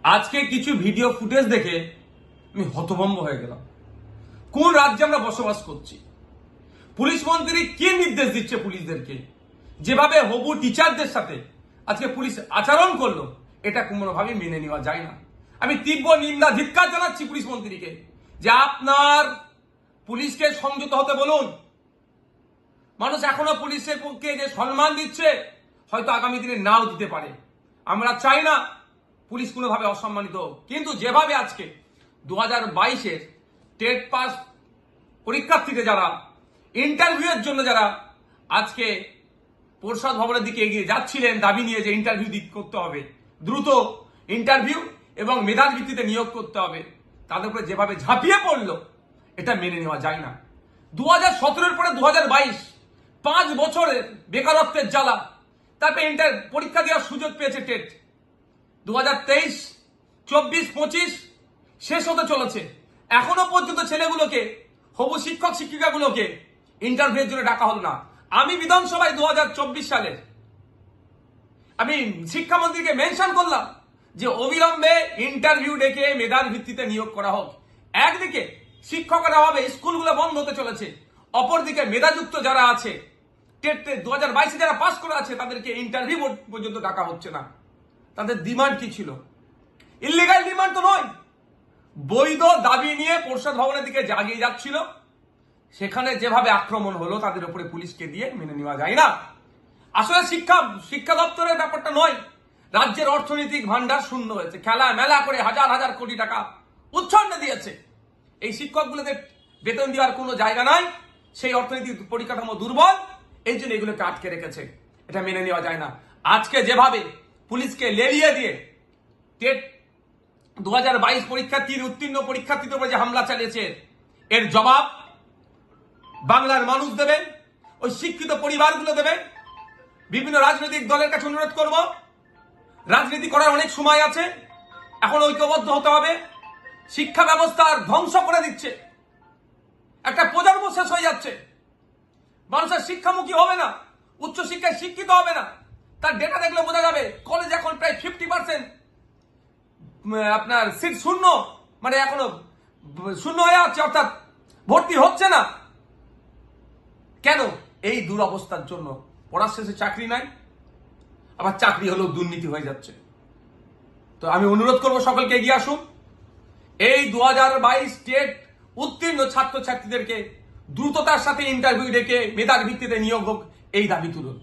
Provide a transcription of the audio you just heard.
আজকে কিছু video footage দেখে আমি হতভম্ব হয়ে গেলাম। কোন রাজ্যে আমরা বসবাস করছি? পুলিশ মন্ত্রী কি নির্দেশ দিচ্ছে পুলিশদেরকে? যেভাবে হবু টিচারদের সাথে আজকে পুলিশ আচরণ করলো, এটা কোনোভাবেই মেনে নেওয়া যায় না। আমি তীব্র নিন্দা ধিক্কার জানাচ্ছি পুলিশ মন্ত্রীকে, যে আপনার পুলিশকে সংযত হতে বলুন। মানুষ এখনো পুলিশের পক্ষে যে সম্মান দিচ্ছে, হয়তো আগামী দিনে নাও দিতে পারে। আমরা চাই না পুলিশ কোনোভাবে অসম্মানিত হোক, কিন্তু যেভাবে আজকে 2022-এর টেট পাস পরীক্ষার্থীদের যারা ইন্টারভিউয়ের জন্য যারা আজকে পরিষদ ভবনের দিকে এগিয়ে যাচ্ছিলেন দাবি নিয়ে, যে ইন্টারভিউ করতে হবে, দ্রুত ইন্টারভিউ এবং মেধার ভিত্তিতে নিয়োগ করতে হবে, তাদের উপরে যেভাবে ঝাঁপিয়ে পড়লো, এটা মেনে নেওয়া যায় না। 2017-এর পরে 2022, 5 বছরের বেকারত্বের জ্বালা, তারপরে পরীক্ষা দেওয়ার সুযোগ পেয়েছে টেট। 2023, 24, 25 শেষ হতে চলেছে, এখনো পর্যন্ত ছেলেগুলোকে, হবু শিক্ষক শিক্ষিকাগুলোকে ইন্টারভিউর জন্য ডাকা হলো না। আমি বিধানসভায় 2024 সালে আমি শিক্ষামন্ত্রীকে মেনশন করলাম যে অবিলম্বে ইন্টারভিউ ডেকে মেধার ভিত্তিতে নিয়োগ করা হোক। একদিকে শিক্ষকরা হবে, স্কুলগুলো বন্ধ হতে চলেছে, অপরদিকে মেধাযুক্ত যারা আছে টেট 2022-এ যারা পাস করে আছে, তাদেরকে ইন্টারভিউ পর্যন্ত ডাকা হচ্ছে না। তাদের ডিমান্ড কি ছিল? ইলিগাল ডিমান্ড তো নয়, বৈধ দাবি নিয়ে পরিষদ ভবনের দিকে এগিয়ে যাচ্ছিল। সেখানে যেভাবে আক্রমণ হলো, তাদের উপরে পুলিশকে দিয়ে মেনে নেওয়া যায় না। আসলে শিক্ষা দপ্তরের ব্যাপারটা নয়, রাজ্যের অর্থনৈতিক ভান্ডার শূন্য হয়েছে, খেলা মেলা করে হাজার হাজার কোটি টাকা উচ্ছন্নে দিয়েছে। এই শিক্ষকগুলোদের বেতন দেওয়ার কোনো জায়গা নাই, সেই অর্থনৈতিক পরিকাঠামো দুর্বল, এই জন্য এগুলোকে আটকে রেখেছে। এটা মেনে নেওয়া যায় না। আজকে যেভাবে পুলিশকে লেলিয়ে দিয়ে টেট 2022 পরীক্ষার্থীর উত্তীর্ণ পরীক্ষার্থীদের উপরে যে হামলা চালিয়েছে, এর জবাব বাংলার মানুষ দেবে, ওই শিক্ষিত পরিবারগুলো দেবে। বিভিন্ন রাজনৈতিক দলের কাছে অনুরোধ করব, রাজনীতি করার অনেক সময় আছে, এখন ঐক্যবদ্ধ হতে হবে। শিক্ষা ব্যবস্থার ধ্বংস করে দিচ্ছে, একটা প্রজন্ম শেষ হয়ে যাচ্ছে। মানুষের শিক্ষামুখী হবে না, উচ্চশিক্ষায় শিক্ষিত হবে না। তার ডেটা দেখলে বোঝা যাবে, কলেজ এখন প্রায় 50% আপনার সিট শূন্য, মানে এখনো শূন্য হয়ে আছে, অর্থাৎ ভর্তি হচ্ছে না। কেন? এই দুরবস্থার জন্য। পড়ার শেষে চাকরি নাই, আবার চাকরি হলেও দুর্নীতি হয়ে যাচ্ছে। তো আমি অনুরোধ করবো সকলকে এগিয়ে আসুন, এই 2022 টেট উত্তীর্ণ ছাত্রছাত্রীদেরকে দ্রুততার সাথে ইন্টারভিউ ডেকে মেধার ভিত্তিতে নিয়োগ হোক, এই দাবি তুলুন।